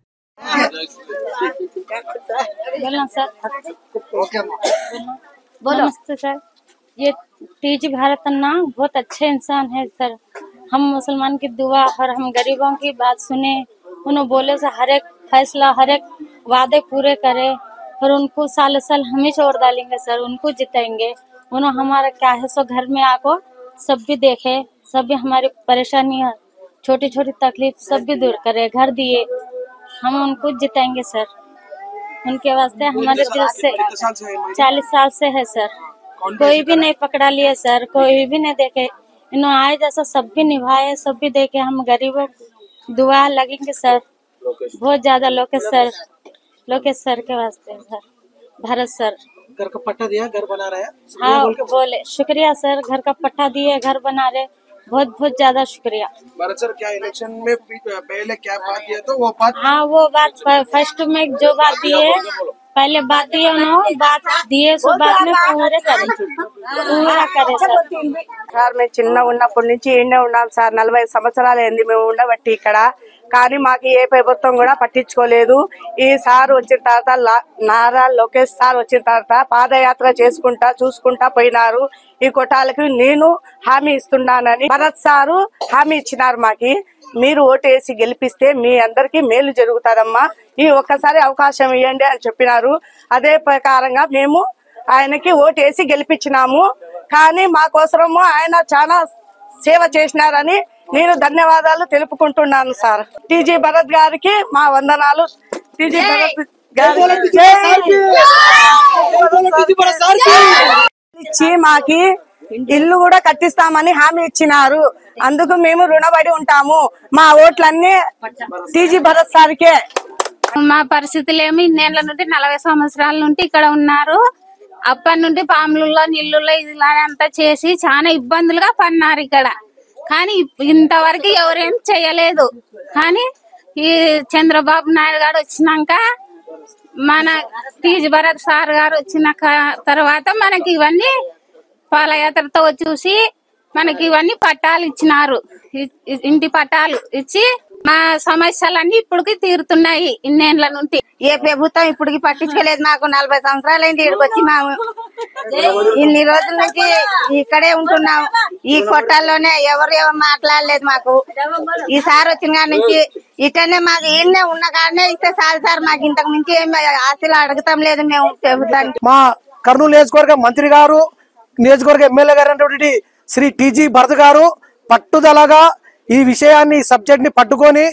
नमस्ते सर, ये टीजी भारत अन्ना बहुत अच्छे इंसान है सर। हम मुसलमान की दुआ और हम गरीबों की बात सुने, उन्होंने बोले से हर एक फैसला, हर एक वादे पूरे करे और उनको साल साल हम ही छोड़ डालेंगे सर, उनको जिताएंगे। उन्होंने हमारा क्या है सो घर में आको सब भी देखे, सब भी हमारी परेशानी छोटी छोटी तकलीफ सब भी दूर करे, घर दिए, हम उनको जिताएंगे सर। उनके वास्ते हमारे दिल से 40 साल से है सर, कोई भी नहीं पकड़ा लिए सर, कोई भी नहीं देखे, इन्होंने आए जैसा सब भी निभाए, सब भी देखे। हम गरीबों दुआ लगेंगे सर, बहुत ज्यादा लोकेश सर के वास्ते सर, भारत सर। घर का पट्टा दिया, घर बना रहे हैं। हाँ बोले शुक्रिया सर, घर का पट्टा दिए, घर बना रहे, बहुत बहुत ज्यादा शुक्रिया। भारत सर क्या इलेक्शन में पहले क्या बात दिया तो वो बात, हाँ वो बात फर्स्ट में जो बात दिए, पहले बात दिए उन्होंने, बात दिए सो बात में पूरा करे सर। సార్ మేము చిన్న ఉన్నప్పటి నుంచి ఈడనే ఉన్నాం సార్, 40 సంవత్సరాలు అయింది మేము ఉండబట్టి ఇక్కడ, కానీ మాకు ఏ ప్రభుత్వం కూడా పట్టించుకోలేదు. ఈ సార్ వచ్చిన తర్వాత నారా లోకేష్ సార్ వచ్చిన తర్వాత పాదయాత్ర చేసుకుంటా చూసుకుంటా పోయినారు. ఈ కొట్టాలకి నేను హామీ ఇస్తున్నానని భరత్ సారు హామీ ఇచ్చినారు. మాకి మీరు ఓటేసి గెలిపిస్తే మీ అందరికీ మేలు జరుగుతుందమ్మా, ఈ ఒక్కసారి అవకాశం ఇవ్వండి అని చెప్పినారు. అదే ప్రకారంగా మేము ఆయనకి ఓటేసి గెలిపించినాము. కానీ మాకోసరము ఆయన చాలా సేవ చేసినారని నేను ధన్యవాదాలు తెలుపుకుంటున్నాను సార్. టీజీ భరత్ గారికి మా వందనాలు. టీజీ భరత్ ఇచ్చి మాకి ఇల్లు కూడా కట్టిస్తామని హామీ ఇచ్చినారు. అందుకు మేము రుణపడి ఉంటాము. మా ఓట్లన్నీ టీజీ భరత్ సార్కే. మా పరిస్థితులు ఏమి ఇన్నేళ్ల నుండి 40 సంవత్సరాల నుండి ఇక్కడ ఉన్నారు. అప్పటి నుండి పాములలో నీళ్ళలో ఇలాంతా చేసి చాలా ఇబ్బందులుగా పన్నారు ఇక్కడ, కానీ ఇంతవరకు ఎవరేం చేయలేదు. కానీ ఈ చంద్రబాబు నాయుడు గారు వచ్చినాక, మన టీజీ భరత్ సార్ గారు వచ్చిన తర్వాత మనకి ఇవన్నీ పాదయాత్రతో చూసి మనకి ఇవన్నీ పట్టాలు ఇచ్చినారు. ఇంటి పట్టాలు ఇచ్చి మా సమస్యలన్నీ ఇప్పటికి తీరుతున్నాయి. ఇన్నేళ్ల నుండి ఏ ప్రభుత్వం ఇప్పటికి పట్టించుకోలేదు. మాకు 40 సంవత్సరాలు అయింది ఇక్కడికి వచ్చి. మేము ఇన్ని రోజుల నుంచి ఇక్కడే ఉంటున్నాం. ఈ కొట్టాల్లోనే ఎవరు మాట్లాడలేదు మాకు. ఈసారి వచ్చిన కాడి నుంచి ఇక్కడనే మాకు ఈయనే ఉన్న కాడనే ఇస్తే చాలు సార్. మాకు ఇంతకు మించి ఏమి ఆశలు అడుగుతాం లేదు మేము ప్రభుత్వానికి. మా కర్నూలు నియోజకవర్గ మంత్రి గారు, నియోజకవర్గ ఎమ్మెల్యే గారు అయినటువంటి శ్రీ టీజీ భరత్ గారు పట్టుదలగా ఈ విషయాన్ని సబ్జెక్ట్ ని పట్టుకొని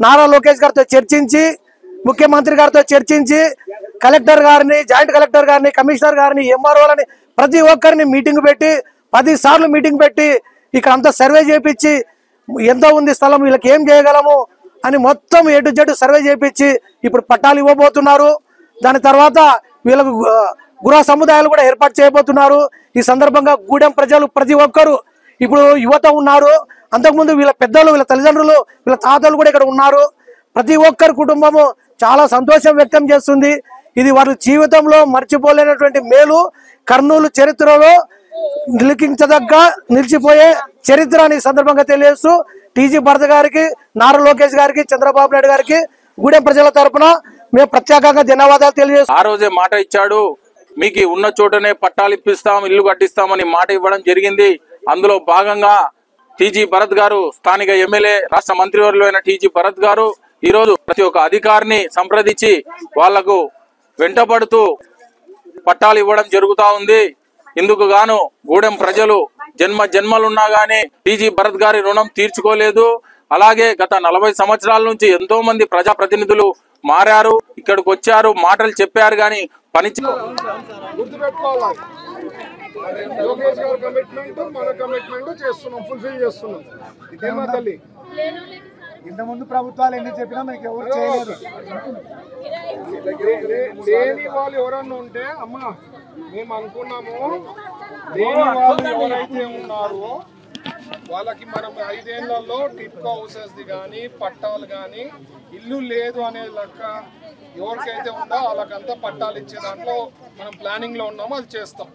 నారా లోకేష్ గారితో చర్చించి, ముఖ్యమంత్రి గారితో చర్చించి, కలెక్టర్ గారిని, జాయింట్ కలెక్టర్ గారిని, కమిషనర్ గారిని, ఎంఆర్ఓలని ప్రతి ఒక్కరిని మీటింగ్ పెట్టి 10 సార్లు మీటింగ్ పెట్టి ఇక్కడ అంతా సర్వే చేపించి ఎంత ఉంది స్థలం, వీళ్ళకి ఏం చేయగలము అని మొత్తం A to Z సర్వే చేయించి ఇప్పుడు పట్టాలు ఇవ్వబోతున్నారు. దాని తర్వాత వీళ్ళకు గృహ సముదాయాలు కూడా ఏర్పాటు చేయబోతున్నారు. ఈ సందర్భంగా గూడెం ప్రజలు ప్రతి ఒక్కరు ఇప్పుడు యువత ఉన్నారు, అంతకుముందు వీళ్ళ పెద్దలు, వీళ్ళ తల్లిదండ్రులు, వీళ్ళ తాతలు కూడా ఇక్కడ ఉన్నారు. ప్రతి ఒక్కరి కుటుంబము చాలా సంతోషం వ్యక్తం చేస్తుంది. ఇది వారి జీవితంలో మర్చిపోలేనటువంటి మేలు. కర్నూలు చరిత్రలో నిలిచిపోయే చరిత్ర అని సందర్భంగా తెలియజేస్తూ టీజీ భరత్ గారికి, నారా లోకేష్ గారికి, చంద్రబాబు నాయుడు గారికి గూడెం ప్రజల తరపున మేము ప్రత్యేకంగా ధన్యవాదాలు తెలియజేస్తాం. ఆ రోజే మాట ఇచ్చాడు, మీకు ఉన్న చోటనే పట్టాలు ఇప్పిస్తాం, ఇల్లు కట్టిస్తామని మాట ఇవ్వడం జరిగింది. అందులో భాగంగా టీజీ భరత్ గారు, స్థానిక ఎమ్మెల్యే, రాష్ట్ర మంత్రివర్యులు అయిన టీజీ భరత్ గారు ఈరోజు ప్రతి ఒక్క అధికారిని సంప్రదించి వాళ్లకు వెంటబడుతూ పట్టాలు ఇవ్వడం జరుగుతా ఉంది. ఇందుకు గాను గూడెం ప్రజలు జన్మలున్నా గానీ టీజీ భరత్ గారి రుణం తీర్చుకోలేదు. అలాగే గత 40 సంవత్సరాల నుంచి ఎంతో మంది ప్రజాప్రతినిధులు మారారు, ఇక్కడికి వచ్చారు, మాటలు చెప్పారు గాని పని లోకేష్ గారి కమిట్మెంట్ మన కమిట్మెంట్ చేస్తున్నాం, ఫుల్ఫిల్ చేస్తున్నాం. ఇదేమా తల్లి, ఇంతకుముందు ప్రభుత్వాలు ఎన్ని చెప్పినా మీకు ఎవరు చేయలేదు. లేని వాళ్ళు ఎవరన్నా ఉంటే అమ్మా మేము అనుకున్నాము, లేని వాళ్ళు ఎవరైతే ఉన్నారో వాళ్ళకి మనం 5 ఏళ్లలో టిప్కో హౌసెస్ది కానీ పట్టాలు కానీ ఇల్లు లేదు అనే లెక్క ఎవరికైతే ఉందో వాళ్ళకంతా పట్టాలు ఇచ్చే దాంట్లో మనం ప్లానింగ్ లో ఉన్నాము, అది చేస్తాం.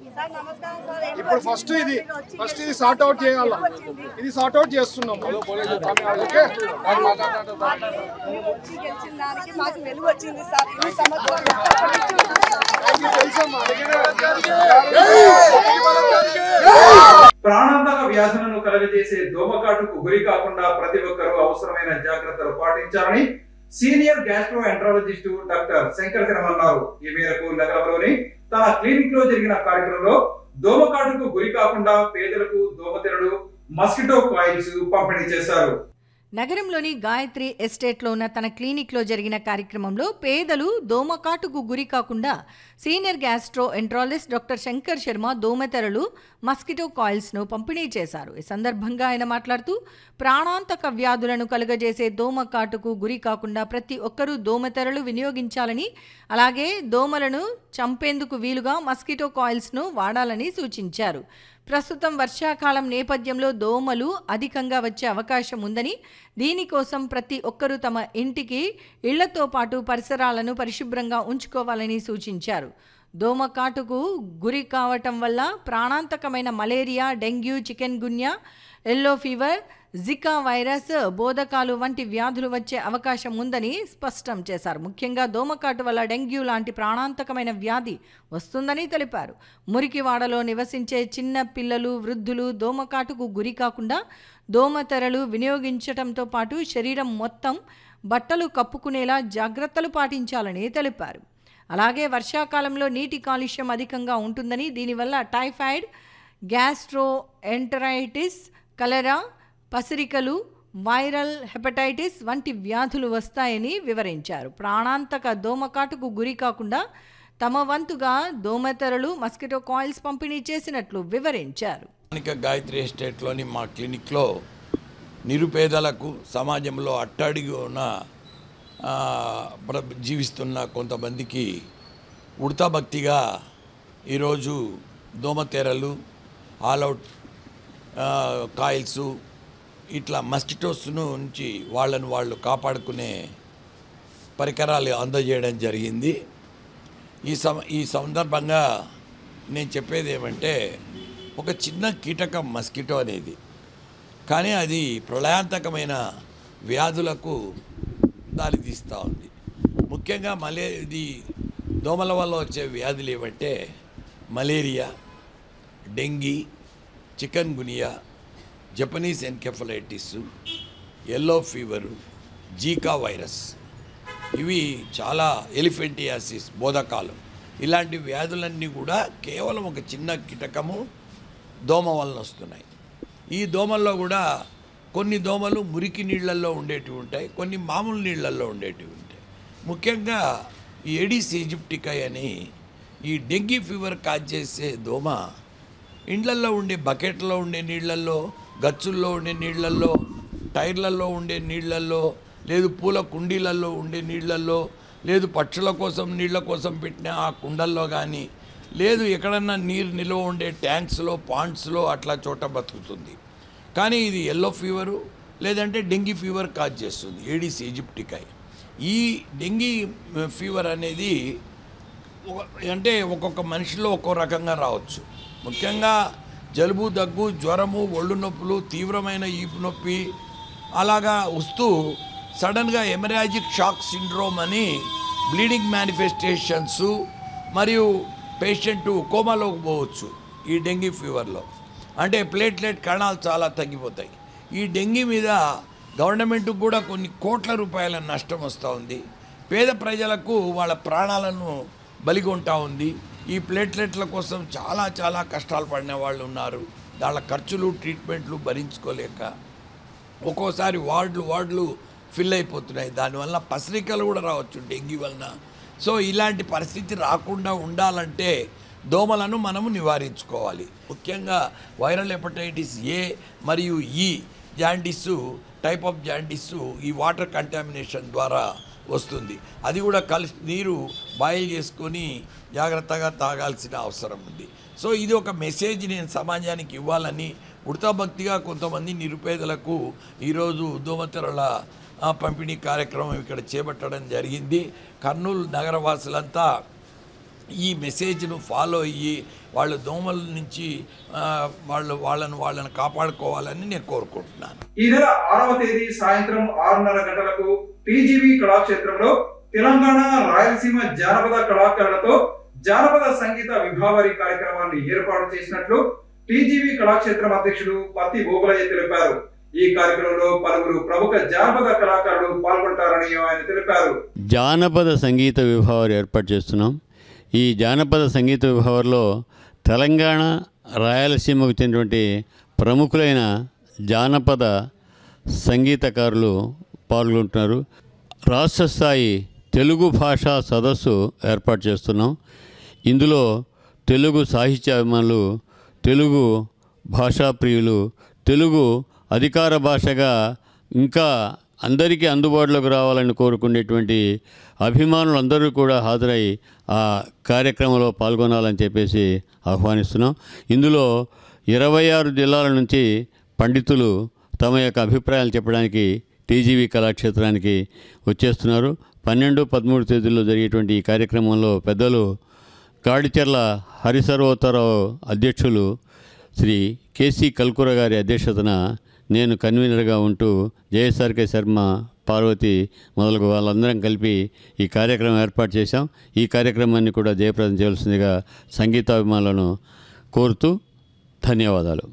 ఇప్పుడు ఫస్ట్ ఇది సార్ట్ అవుట్ చేయాలా, ఇది సార్ట్ అవుట్ చేస్తున్నాం. ఓకే, ప్రాణాంతక వ్యాధులను కలుగజేసే దోమకాటుకు గురి కాకుండా ప్రతి ఒక్కరూ అవసరమైన జాగ్రత్తలు పాటించాలని senior gastro enterologist doctor Shankar Sharma అన్నారు. ఈ మేరకు నగరంలోని తన క్లినిక్ లో జరిగిన కార్యక్రమంలో దోమకాటుకు గురి కాకుండా పేదలకు దోమతెరలు, మస్కిటో కాయిల్స్ పంపిణీ చేశారు. నగరంలోని గాయత్రి ఎస్టేట్లో ఉన్న తన క్లినిక్లో జరిగిన కార్యక్రమంలో పేదలు దోమకాటుకు గురి కాకుండా senior gastroenterologist doctor Shankar Sharma దోమతెరలు, మస్కిటో కాయిల్స్ను పంపిణీ చేశారు. ఈ సందర్భంగా ఆయన మాట్లాడుతూ ప్రాణాంతక వ్యాధులను కలుగజేసే దోమకాటుకు గురి కాకుండా ప్రతి ఒక్కరూ దోమతెరలు వినియోగించాలని, అలాగే దోమలను చంపేందుకు వీలుగా మస్కిటో కాయిల్స్ను వాడాలని సూచించారు. ప్రస్తుతం వర్షాకాలం నేపథ్యంలో దోమలు అధికంగా వచ్చే అవకాశం ఉందని, దీనికోసం ప్రతి ఒక్కరూ తమ ఇంటికి ఇళ్లతో పాటు పరిసరాలను పరిశుభ్రంగా ఉంచుకోవాలని సూచించారు. దోమకాటుకు గురి కావటం వల్ల ప్రాణాంతకమైన malaria, dengue, chikungunya, yellow fever, Zika virus, బోధకాలు వంటి వ్యాధులు వచ్చే అవకాశం ఉందని స్పష్టం చేశారు. ముఖ్యంగా దోమకాటు వల్ల డెంగ్యూ లాంటి ప్రాణాంతకమైన వ్యాధి వస్తుందని తెలిపారు. మురికివాడలో నివసించే చిన్న పిల్లలు, వృద్ధులు దోమకాటుకు గురి కాకుండా దోమతెరలు వినియోగించడంతో పాటు శరీరం మొత్తం బట్టలు కప్పుకునేలా జాగ్రత్తలు పాటించాలని తెలిపారు. అలాగే వర్షాకాలంలో నీటి కాలుష్యం అధికంగా ఉంటుందని, దీనివల్ల టైఫాయిడ్, గ్యాస్ట్రో ఎంటరైటిస్, కలరా, పసిరికలు, వైరల్ హెపటైటిస్ వంటి వ్యాధులు వస్తాయని వివరించారు. ప్రాణాంతక దోమకాటుకు గురి కాకుండా తమ వంతుగా దోమతెరలు, మస్కిటో కాయిల్స్ పంపిణీ చేసినట్లు వివరించారు. గాయత్రి ఎస్టేట్లోని మా క్లినిక్లో నిరుపేదలకు, సమాజంలో అట్టడిగి ఉన్న జీవిస్తున్న కొంతమందికి ఉడతాభక్తిగా ఈరోజు దోమతెరలు, ఆల్అవుట్ కాయిల్స్, ఇట్లా మస్కిటోస్ నుంచి వాళ్ళు కాపాడుకునే పరికరాలు అందజేయడం జరిగింది. ఈ సందర్భంగా నేను చెప్పేది ఏమంటే, ఒక చిన్న కీటకం మస్కిటో అనేది, కానీ అది ప్రళయాంతకమైన వ్యాధులకు దారితీస్తూ ఉంది. ముఖ్యంగా దోమల వల్ల వచ్చే వ్యాధులు ఏమంటే malaria, dengue, chikungunya, Japanese encephalitis, yellow fever, Zika virus, ఇవి చాలా, ఎలిఫెంటియాసిస్, బోధకాలు, ఇలాంటి వ్యాధులన్నీ కూడా కేవలం ఒక చిన్న కీటకము దోమ వలన వస్తున్నాయి. ఈ దోమల్లో కూడా కొన్ని దోమలు మురికి నీళ్ళల్లో ఉండేటివి ఉంటాయి, కొన్ని మామూలు నీళ్ళల్లో ఉండేటివి ఉంటాయి. ముఖ్యంగా ఈ ఎడిస్ ఈజిప్టికాయ్ అని ఈ డెంగీ ఫీవర్ కాజ్ చేసే దోమ ఇండ్లల్లో ఉండే బకెట్లో ఉండే నీళ్ళల్లో, గచ్చుల్లో ఉండే నీళ్ళల్లో, టైర్లలో ఉండే నీళ్ళల్లో, లేదు పూల కుండీలలో ఉండే నీళ్ళల్లో, లేదు పక్షుల కోసం నీళ్ళ కోసం పెట్టిన ఆ కుండల్లో కానీ, లేదు ఎక్కడన్నా నీరు నిల్వ ఉండే ట్యాంక్స్లో, పాండ్స్లో అట్లా చోట బతుకుతుంది. కానీ ఇది ఎల్లో ఫీవరు లేదంటే డెంగీ ఫీవర్ కాజ్ చేస్తుంది, ఏడిస్ ఈజిప్టికాయ్. ఈ డెంగీ ఫీవర్ అనేది అంటే ఒక్కొక్క మనిషిలో ఒక్కో రకంగా రావచ్చు. ముఖ్యంగా జలుబు, దగ్గు, జ్వరము, ఒళ్ళు నొప్పులు, తీవ్రమైన ఈపు నొప్పి అలాగా వస్తూ సడన్గా హెమరాజిక్ షాక్ సిండ్రోమ్ అని బ్లీడింగ్ మేనిఫెస్టేషన్స్ మరియు పేషెంట్ కోమాలోకి పోవచ్చు ఈ డెంగీ ఫీవర్లో. అంటే ప్లేట్లెట్ కణాలు చాలా తగ్గిపోతాయి. ఈ డెంగీ మీద గవర్నమెంట్కి కూడా కొన్ని కోట్ల రూపాయల నష్టం వస్తూ ఉంది. పేద ప్రజలకు వాళ్ళ ప్రాణాలను బలిగొంటా ఉంది. ఈ ప్లేట్లెట్ల కోసం చాలా కష్టాలు పడిన వాళ్ళు ఉన్నారు. వాళ్ళ ఖర్చులు, ట్రీట్మెంట్లు భరించుకోలేక ఒక్కోసారి వార్డులు ఫిల్ అయిపోతున్నాయి. దానివల్ల పసరికలు కూడా రావచ్చు డెంగీ వలన. సో ఇలాంటి పరిస్థితి రాకుండా ఉండాలంటే దోమలను మనము నివారించుకోవాలి. ముఖ్యంగా వైరల్ హెపటైటిస్ ఏ మరియు ఈ జాండీసు, టైప్ ఆఫ్ జాండీసు ఈ వాటర్ కంటామినేషన్ ద్వారా వస్తుంది. అది కూడా నీరు బాయిల్ చేసుకొని జాగ్రత్తగా తాగాల్సిన అవసరం ఉంది. సో ఇది ఒక మెసేజ్ నేను సమాజానికి ఇవ్వాలని ఉడతాభక్తిగా కొంతమంది నిరుపేదలకు ఈరోజు దోమతెరల పంపిణీ కార్యక్రమం ఇక్కడ చేపట్టడం జరిగింది. కర్నూలు నగరవాసులంతా ఈ మెసేజ్ను ఫాలో అయ్యి వాళ్ళు దోమల నుంచి వాళ్ళని కాపాడుకోవాలని నేను కోరుకుంటున్నాను. ఈ నెల 6వ తేదీ సాయంత్రం 6:30 గంటలకు టీజీవీ కళాక్షేత్రంలో తెలంగాణ రాయలసీమ జానపద కళాకారులతో జానపద సంగీత విభావరి కార్యక్రమాన్ని ఏర్పాటు చేసినట్లు టీజీవీ కళాక్షేత్రం అధ్యక్షుడు పత్తి గోగులయ్య తెలిపారు. ఈ కార్యక్రమంలో పలువురు ప్రముఖ జానపద కళాకారులు పాల్గొంటారని ఆయన తెలిపారు. జానపద సంగీత విభావరి ఏర్పాటు చేస్తున్నాం. ఈ జానపద సంగీత విభావరిలో తెలంగాణ రాయలసీమకు చెందినటువంటి ప్రముఖులైన జానపద సంగీతకారులు పాల్గొంటున్నారు. రాష్ట్ర స్థాయి తెలుగు భాషా సదస్సు ఏర్పాటు చేస్తున్నాం. ఇందులో తెలుగు సాహిత్యాభిమానులు, తెలుగు భాషా ప్రియులు, తెలుగు అధికార భాషగా ఇంకా అందరికీ అందుబాటులోకి రావాలని కోరుకునేటువంటి అభిమానులు అందరూ కూడా హాజరై ఆ కార్యక్రమంలో పాల్గొనాలని చెప్పేసి ఆహ్వానిస్తున్నాం. ఇందులో 26 జిల్లాల నుంచి పండితులు తమ యొక్క అభిప్రాయాలు చెప్పడానికి టీజీవీ కళాక్షేత్రానికి వచ్చేస్తున్నారు. 12, 13 తేదీల్లో జరిగేటువంటి ఈ కార్యక్రమంలో పెద్దలు గాడిచెర్ల హరిసర్వోత్తరావు అధ్యక్షులు శ్రీ కేసీ కల్కుర గారి అధ్యక్షతన నేను కన్వీనర్గా ఉంటూ జయసార్కే శర్మ, పార్వతి మొదలగు వాళ్ళందరం కలిపి ఈ కార్యక్రమం ఏర్పాటు చేశాం. ఈ కార్యక్రమాన్ని కూడా జయప్రదం చేయాల్సిందిగా సంగీతాభిమానులను కోరుతూ ధన్యవాదాలు.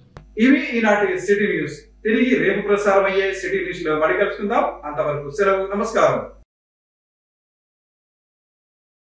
ఇవి ఈనాటి సిటీ న్యూస్. తిరిగి రేపు ప్రసారం అయ్యే సిటీ న్యూస్ లో మళ్ళీ కలుసుకుందాం. అంతవరకు సెలవు. నమస్కారం.